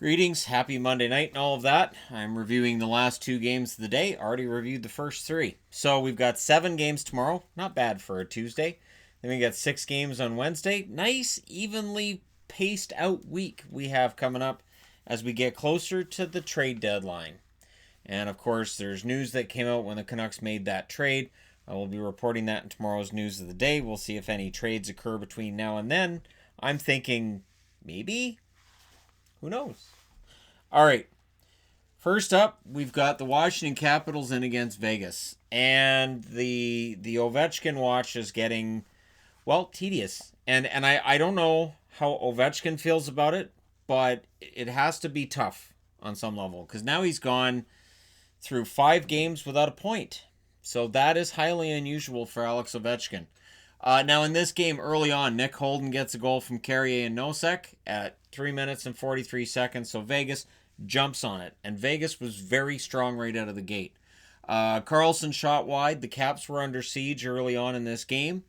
Greetings, happy Monday night and all of that. I'm reviewing the last two games of the day. Already reviewed the first three. So we've got 7 games tomorrow. Not bad for a Tuesday. Then we got 6 games on Wednesday. Nice, evenly paced out week we have coming up as we get closer to the trade deadline. And of course, there's news that came out when the Canucks made that trade. I will be reporting that in tomorrow's news of the day. We'll see if any trades occur between now and then. I'm thinking maybe. Who knows? All right. First up, we've got the Washington Capitals in against Vegas. And the Ovechkin watch is getting, well, tedious. And I don't know how Ovechkin feels about it, but it has to be tough on some level. Because now he's gone through 5 games without a point. So that is highly unusual for Alex Ovechkin. Now, in this game, early on, Nick Holden gets a goal from Carrier and Nosek at 3 minutes and 43 seconds. So Vegas jumps on it. And Vegas was very strong right out of the gate. Carlson shot wide. The Caps were under siege early on in this game.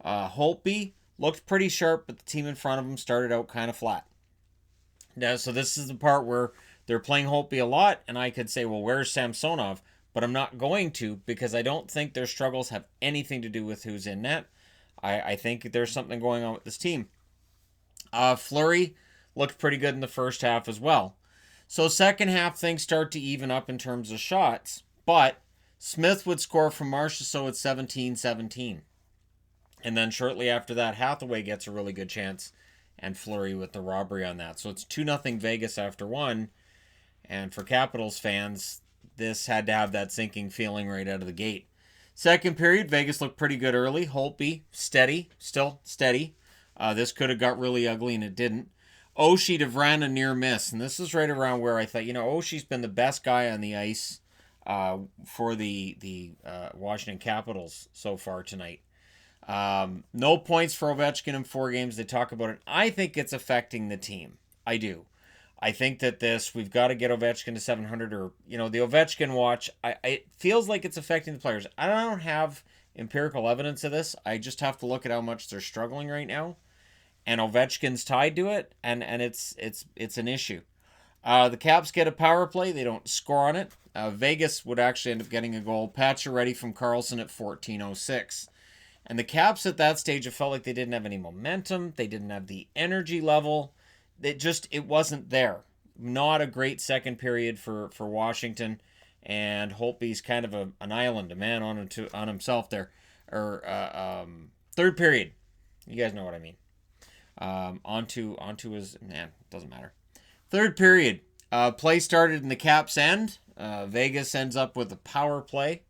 Holtby looked pretty sharp, but the team in front of him started out kind of flat. Now, so this is the part where they're playing Holtby a lot, and I could say, well, where's Samsonov? But I'm not going to, because I don't think their struggles have anything to do with who's in net. I think there's something going on with this team. Fleury looked pretty good in the first half as well. So second half, things start to even up in terms of shots. But Smith would score from Marchessault at 17-17. And then shortly after that, Hathaway gets a really good chance. And Fleury with the robbery on that. So it's 2-0 Vegas after 1. And for Capitals fans, this had to have that sinking feeling right out of the gate. Second period, Vegas looked pretty good early. Holtby, steady, still steady. This could have got really ugly, and it didn't. Oshie to Vrana near miss, and this is right around where I thought, Oshie's been the best guy on the ice for the Washington Capitals so far tonight. No points for Ovechkin in 4 games. They talk about it. I think it's affecting the team. I do. I think that we've got to get Ovechkin to 700 or, the Ovechkin watch. It feels like it's affecting the players. I don't have empirical evidence of this. I just have to look at how much they're struggling right now. And Ovechkin's tied to it, and it's an issue. The Caps get a power play. They don't score on it. Vegas would actually end up getting a goal. Pacioretty from Carlson at 14:06. And the Caps at that stage, it felt like they didn't have any momentum. They didn't have the energy level. It wasn't there. Not a great second period for Washington, and Holtby's kind of an island, a man on himself there. Third period, you guys know what I mean. Onto his doesn't matter. Third period, play started in the Caps' end. Vegas ends up with a power play,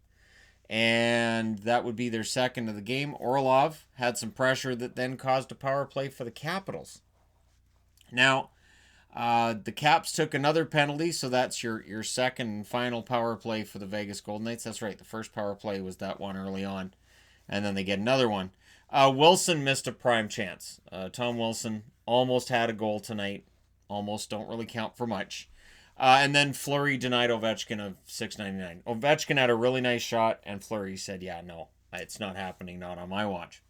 and that would be their second of the game. Orlov had some pressure that then caused a power play for the Capitals. Now, the Caps took another penalty, so that's your second and final power play for the Vegas Golden Knights. That's right, the first power play was that one early on, and then they get another one. Wilson missed a prime chance. Tom Wilson almost had a goal tonight. Almost don't really count for much. And then Fleury denied Ovechkin of $6.99. Ovechkin had a really nice shot, and Fleury said, yeah, no, it's not happening, not on my watch.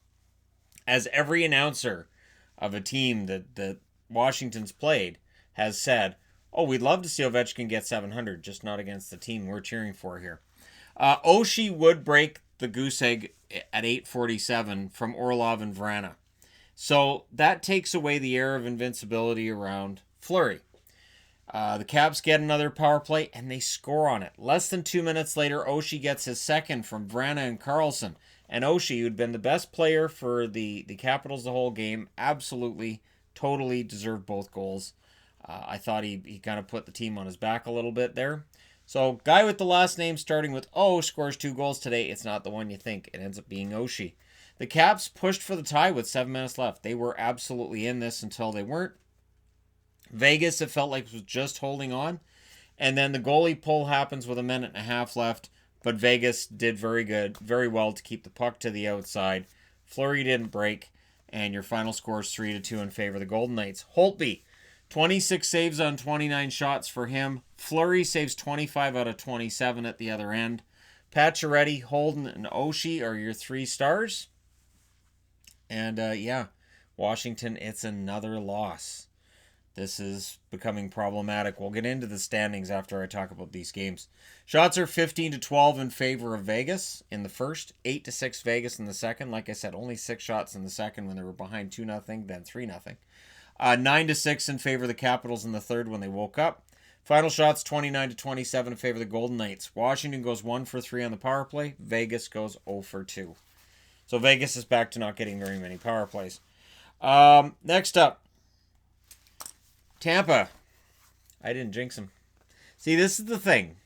As every announcer of a team that Washington's played has said, oh, we'd love to see Ovechkin get 700, just not against the team we're cheering for here. Oshie would break the goose egg at 8:47 from Orlov and Vrana. So that takes away the air of invincibility around Fleury. The Caps get another power play, and they score on it. Less than 2 minutes later, Oshie gets his second from Vrana and Carlson. And Oshie, who'd been the best player for the Capitals the whole game, absolutely totally deserved both goals. I thought he kind of put the team on his back a little bit there. So, guy with the last name starting with O scores 2 goals today. It's not the one you think. It ends up being Oshie. The Caps pushed for the tie with 7 minutes left. They were absolutely in this until they weren't. Vegas, it felt like, was just holding on. And then the goalie pull happens with 1.5 minutes left. But Vegas did very well to keep the puck to the outside. Fleury didn't break. And your final score is 3-2 in favor of the Golden Knights. Holtby, 26 saves on 29 shots for him. Fleury saves 25 out of 27 at the other end. Pacioretty, Holden, and Oshie are your 3 stars. And, Washington, it's another loss. This is becoming problematic. We'll get into the standings after I talk about these games. Shots are 15-12 in favor of Vegas in the first, 8-6 Vegas in the second. Like I said, only 6 shots in the second when they were behind 2-0, then 3-0. 9-6 in favor of the Capitals in the third when they woke up. Final shots 29-27 in favor of the Golden Knights. Washington goes 1 for 3 on the power play. Vegas goes 0 for 2. So Vegas is back to not getting very many power plays. Next up, Tampa. I didn't jinx them. See, this is the thing.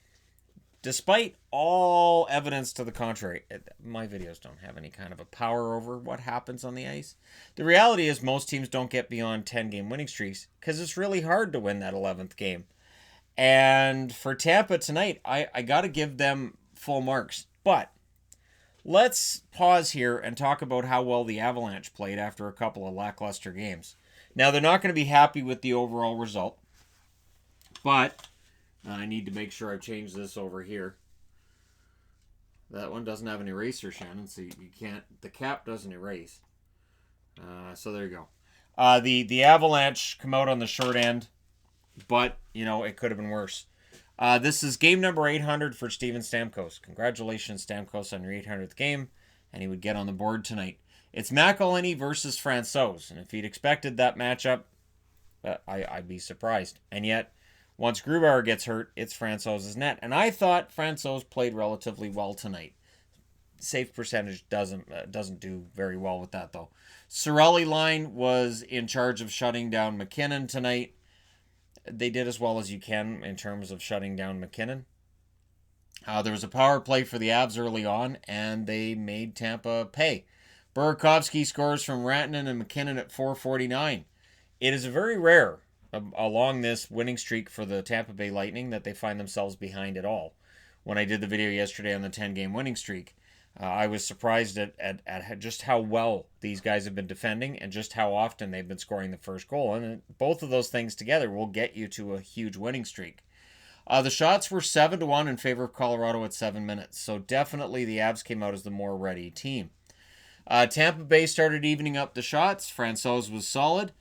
Despite all evidence to the contrary, my videos don't have any kind of a power over what happens on the ice. The reality is most teams don't get beyond 10-game winning streaks because it's really hard to win that 11th game. And for Tampa tonight, I got to give them full marks. But let's pause here and talk about how well the Avalanche played after a couple of lackluster games. Now, they're not going to be happy with the overall result, but I need to make sure I've changed this over here. That one doesn't have an eraser, Shannon, so you can't, the cap doesn't erase. So there you go. The Avalanche come out on the short end, but, it could have been worse. This is game number 800 for Steven Stamkos. Congratulations, Stamkos, on your 800th game, and he would get on the board tonight. It's McElhinney versus Francouz, and if he'd expected that matchup, I'd be surprised. And yet, once Grubauer gets hurt, it's Francouz's net. And I thought Francouz played relatively well tonight. Save percentage doesn't do very well with that, though. Cirelli line was in charge of shutting down McKinnon tonight. They did as well as you can in terms of shutting down McKinnon. There was a power play for the Avs early on, and they made Tampa pay. Burakovsky scores from Rantanen and McKinnon at 4:49. It is very rare along this winning streak for the Tampa Bay Lightning that they find themselves behind at all. When I did the video yesterday on the 10-game winning streak, I was surprised at just how well these guys have been defending and just how often they've been scoring the first goal. And both of those things together will get you to a huge winning streak. The shots were 7-1 in favor of Colorado at 7 minutes. So definitely the Avs came out as the more ready team. Tampa Bay started evening up the shots. Francouz was solid.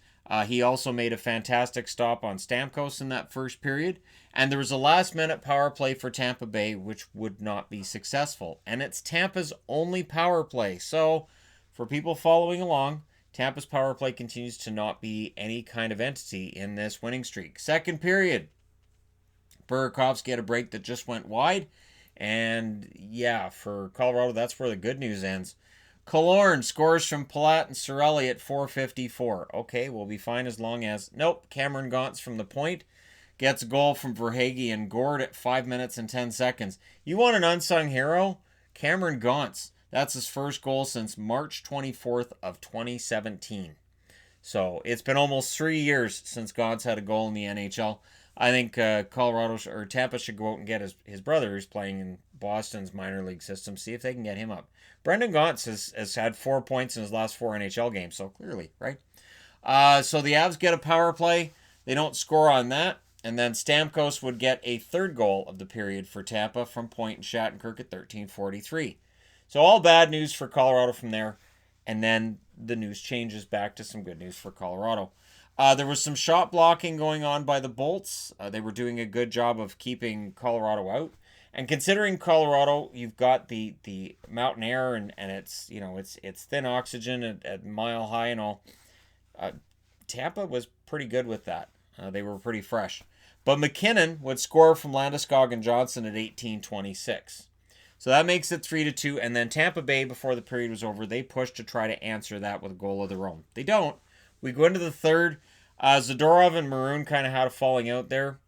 He also made a fantastic stop on Stamkos in that first period. And there was a last-minute power play for Tampa Bay, which would not be successful. And it's Tampa's only power play. So, for people following along, Tampa's power play continues to not be any kind of entity in this winning streak. Second period, Burakovsky had a break that just went wide. And, yeah, for Colorado, that's where the good news ends. Killorn scores from Palat and Cirelli at 4:54. Okay, we'll be fine as long as... Nope, Cameron Gauntz from the point gets a goal from Verhaeghe and Gord at 5 minutes and 10 seconds. You want an unsung hero? Cameron Gauntz. That's his first goal since March 24th of 2017. So it's been almost 3 years since Gauntz had a goal in the NHL. I think Tampa should go out and get his brother who's playing in Boston's minor league system, see if they can get him up. Brendan Gauntz has had 4 points in his last 4 NHL games, so clearly, right? So the Avs get a power play. They don't score on that. And then Stamkos would get a third goal of the period for Tampa from Point and Shattenkirk at 13:43. So all bad news for Colorado from there. And then the news changes back to some good news for Colorado. There was some shot blocking going on by the Bolts. They were doing a good job of keeping Colorado out. And considering Colorado, you've got the mountain air and it's it's thin oxygen at mile high and all. Tampa was pretty good with that. They were pretty fresh. But McKinnon would score from Landeskog and Johnson at 18:26. So that makes it 3-2. And then Tampa Bay, before the period was over, they pushed to try to answer that with a goal of their own. They don't. We go into the third. Zadorov and Maroon kind of had a falling out there.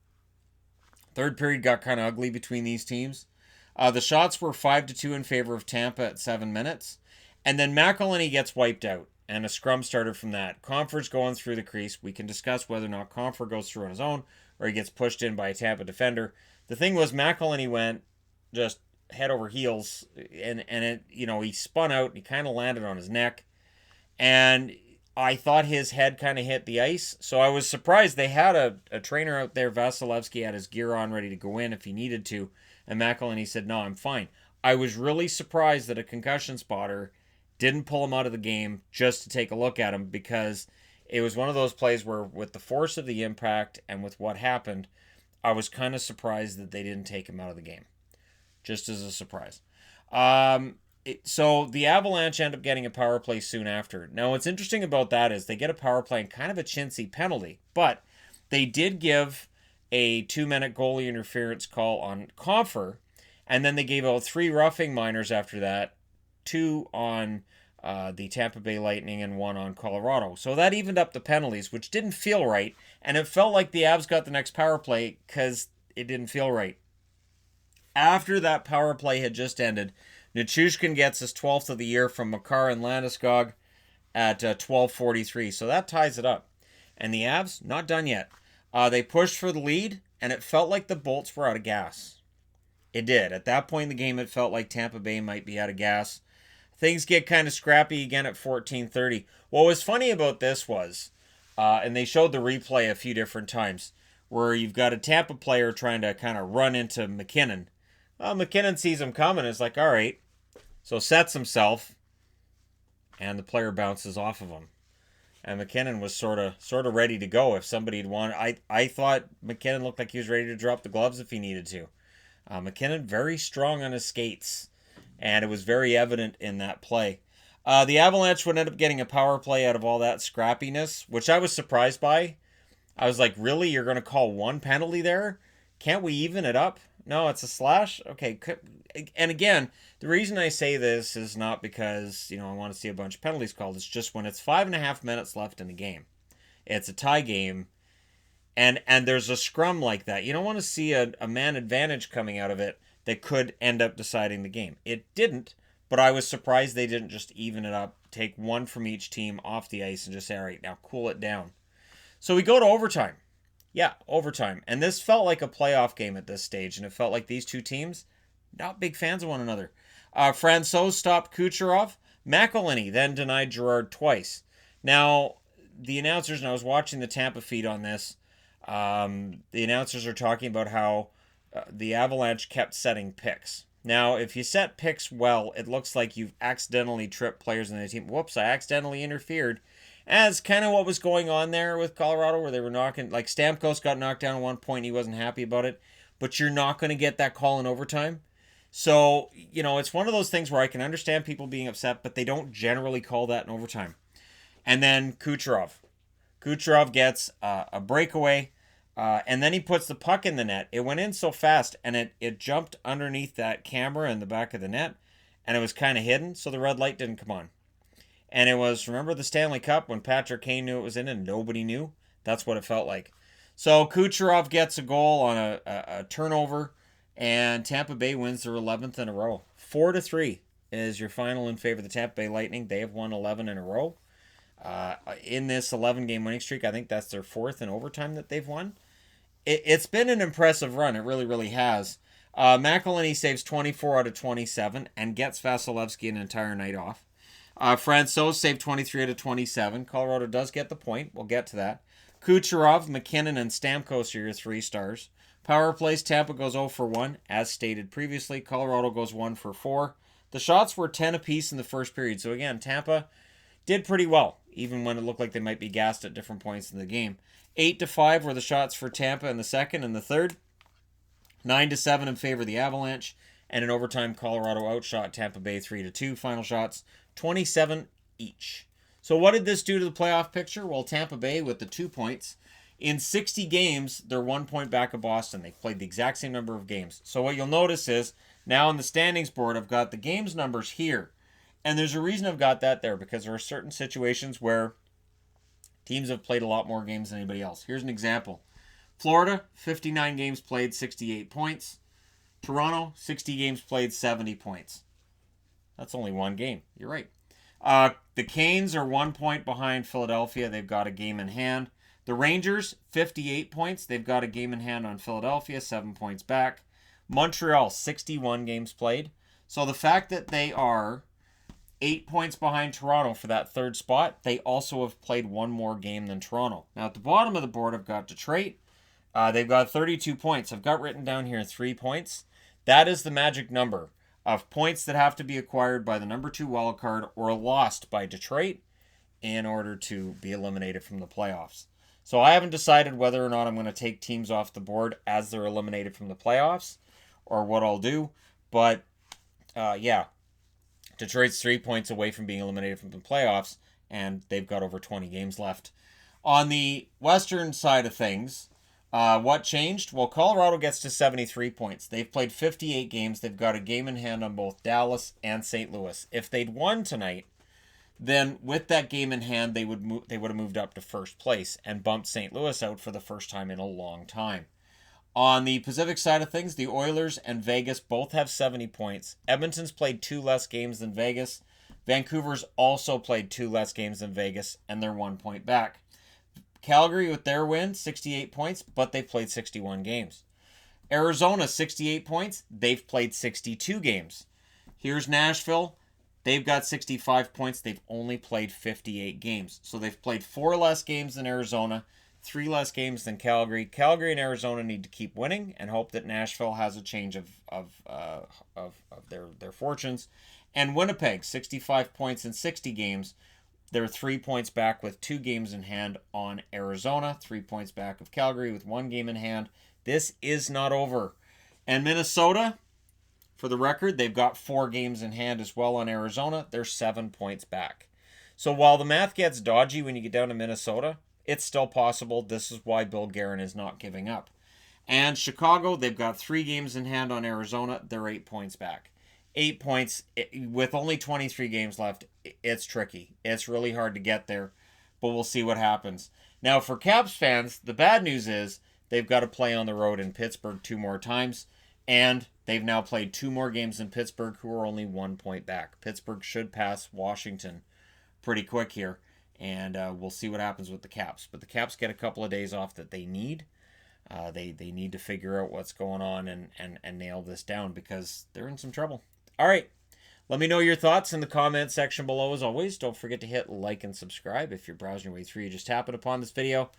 Third period got kind of ugly between these teams. The shots were 5-2 in favor of Tampa at 7 minutes. And then McElhinney gets wiped out. And a scrum started from that. Comfort's going through the crease. We can discuss whether or not Comfort goes through on his own or he gets pushed in by a Tampa defender. The thing was McElhinney went just head over heels and it, he spun out and he kind of landed on his neck. And I thought his head kind of hit the ice. So I was surprised they had a trainer out there. Vasilevsky had his gear on ready to go in if he needed to. And McElhinney said, no, I'm fine. I was really surprised that a concussion spotter didn't pull him out of the game just to take a look at him because it was one of those plays where, with the force of the impact and with what happened, I was kind of surprised that they didn't take him out of the game, just as a surprise. So the Avalanche end up getting a power play soon after. Now, what's interesting about that is they get a power play and kind of a chintzy penalty, but they did give a 2-minute goalie interference call on Compher, and then they gave out 3 roughing minors after that, 2 on the Tampa Bay Lightning and 1 on Colorado. So that evened up the penalties, which didn't feel right, and it felt like the Avs got the next power play because it didn't feel right. After that power play had just ended, Nichushkin gets his 12th of the year from Makar and Landeskog at 12:43. So that ties it up. And the Avs, not done yet. They pushed for the lead, and it felt like the Bolts were out of gas. It did. At that point in the game, it felt like Tampa Bay might be out of gas. Things get kind of scrappy again at 14:30. What was funny about this was, and they showed the replay a few different times, where you've got a Tampa player trying to kind of run into McKinnon. Well, McKinnon sees him coming and is like, all right. So sets himself, and the player bounces off of him. And McKinnon was sort of ready to go if somebody had won. I thought McKinnon looked like he was ready to drop the gloves if he needed to. McKinnon very strong on his skates, and it was very evident in that play. The Avalanche would end up getting a power play out of all that scrappiness, which I was surprised by. I was like, really? You're going to call one penalty there? Can't we even it up? No, it's a slash? Okay. And again, the reason I say this is not because, I want to see a bunch of penalties called. It's just when it's 5.5 minutes left in the game. It's a tie game. And there's a scrum like that. You don't want to see a man advantage coming out of it that could end up deciding the game. It didn't, but I was surprised they didn't just even it up, take one from each team off the ice and just say, all right, now cool it down. So we go to overtime. Yeah, overtime. And this felt like a playoff game at this stage, and it felt like these two teams, not big fans of one another. Francouz stopped Kucherov. McElhinney then denied Girard twice. Now, the announcers, and I was watching the Tampa feed on this, the announcers are talking about how the Avalanche kept setting picks. Now, if you set picks well, it looks like you've accidentally tripped players in the team. Whoops, I accidentally interfered. As kind of what was going on there with Colorado, where they were knocking, like Stamkos got knocked down at one point, he wasn't happy about it, but you're not going to get that call in overtime. So, it's one of those things where I can understand people being upset, but they don't generally call that in overtime. And then Kucherov. Kucherov gets a breakaway, and then he puts the puck in the net. It went in so fast, and it jumped underneath that camera in the back of the net, and it was kind of hidden, so the red light didn't come on. And it was, remember the Stanley Cup when Patrick Kane knew it was in and nobody knew? That's what it felt like. So Kucherov gets a goal on a turnover, and Tampa Bay wins their 11th in a row. 4-3 is your final in favor of the Tampa Bay Lightning. They have won 11 in a row. In this 11-game winning streak, I think that's their 4th in overtime that they've won. It's been an impressive run. It really, really has. McElhinney saves 24 out of 27 and gets Vasilevsky an entire night off. Francouz saved 23 out of 27. Colorado does get the point. We'll get to that. Kucherov, McKinnon, and Stamkos are your 3 stars. Power plays, Tampa goes 0 for 1, as stated previously. Colorado goes 1 for 4. The shots were 10 apiece in the first period. So again, Tampa did pretty well, even when it looked like they might be gassed at different points in the game. 8-5 were the shots for Tampa in the second and the third. 9-7 in favor of the Avalanche. And in overtime, Colorado outshot Tampa Bay 3-2. Final shots, 27 each. So what did this do to the playoff picture? Well, Tampa Bay with the 2 points. In 60 games, they're 1 point back of Boston. They've played the exact same number of games. So what you'll notice is, now on the standings board, I've got the games numbers here. And there's a reason I've got that there, because there are certain situations where teams have played a lot more games than anybody else. Here's an example. Florida, 59 games played, 68 points. Toronto, 60 games played, 70 points. That's only one game. You're right. The Canes are 1 point behind Philadelphia. They've got a game in hand. The Rangers, 58 points. They've got a game in hand on Philadelphia, 7 points back. Montreal, 61 games played. So the fact that they are 8 points behind Toronto for that third spot, they also have played one more game than Toronto. Now at the bottom of the board, I've got Detroit. They've got 32 points. I've got written down here 3 points. That is the magic number of points that have to be acquired by the number 2 wildcard or lost by Detroit in order to be eliminated from the playoffs. So I haven't decided whether or not I'm going to take teams off the board as they're eliminated from the playoffs or what I'll do. But yeah, Detroit's 3 points away from being eliminated from the playoffs, and they've got over 20 games left. On the Western side of things, what changed? Well, Colorado gets to 73 points. They've played 58 games. They've got a game in hand on both Dallas and St. Louis. If they'd won tonight, then with that game in hand, they would have moved up to first place and bumped St. Louis out for the first time in a long time. On the Pacific side of things, the Oilers and Vegas both have 70 points. Edmonton's played 2 less games than Vegas. Vancouver's also played 2 less games than Vegas, and they're 1 point back. Calgary, with their win, 68 points, but they've played 61 games. Arizona, 68 points. They've played 62 games. Here's Nashville. They've got 65 points. They've only played 58 games. So they've played 4 less games than Arizona, 3 less games than Calgary. Calgary and Arizona need to keep winning and hope that Nashville has a change of their fortunes. And Winnipeg, 65 points in 60 games. They're 3 points back with 2 games in hand on Arizona, 3 points back of Calgary with 1 game in hand. This is not over. And Minnesota, for the record, they've got 4 games in hand as well on Arizona. They're 7 points back. So while the math gets dodgy when you get down to Minnesota, it's still possible. This is why Bill Guerin is not giving up. And Chicago, they've got 3 games in hand on Arizona. They're 8 points back. 8 points with only 23 games left. It's tricky. It's really hard to get there, but we'll see what happens. Now, for Caps fans, the bad news is they've got to play on the road in Pittsburgh 2 more times, and they've now played 2 more games in Pittsburgh, who are only 1 point back. Pittsburgh should pass Washington pretty quick here, and we'll see what happens with the Caps. But the Caps get a couple of days off that they need. They need to figure out what's going on and nail this down because they're in some trouble. All right. Let me know your thoughts in the comment section below. As always, don't forget to hit like and subscribe if you're browsing your way through. You just happened upon this video.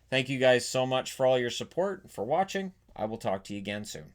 Thank you guys so much for all your support and for watching. I will talk to you again soon.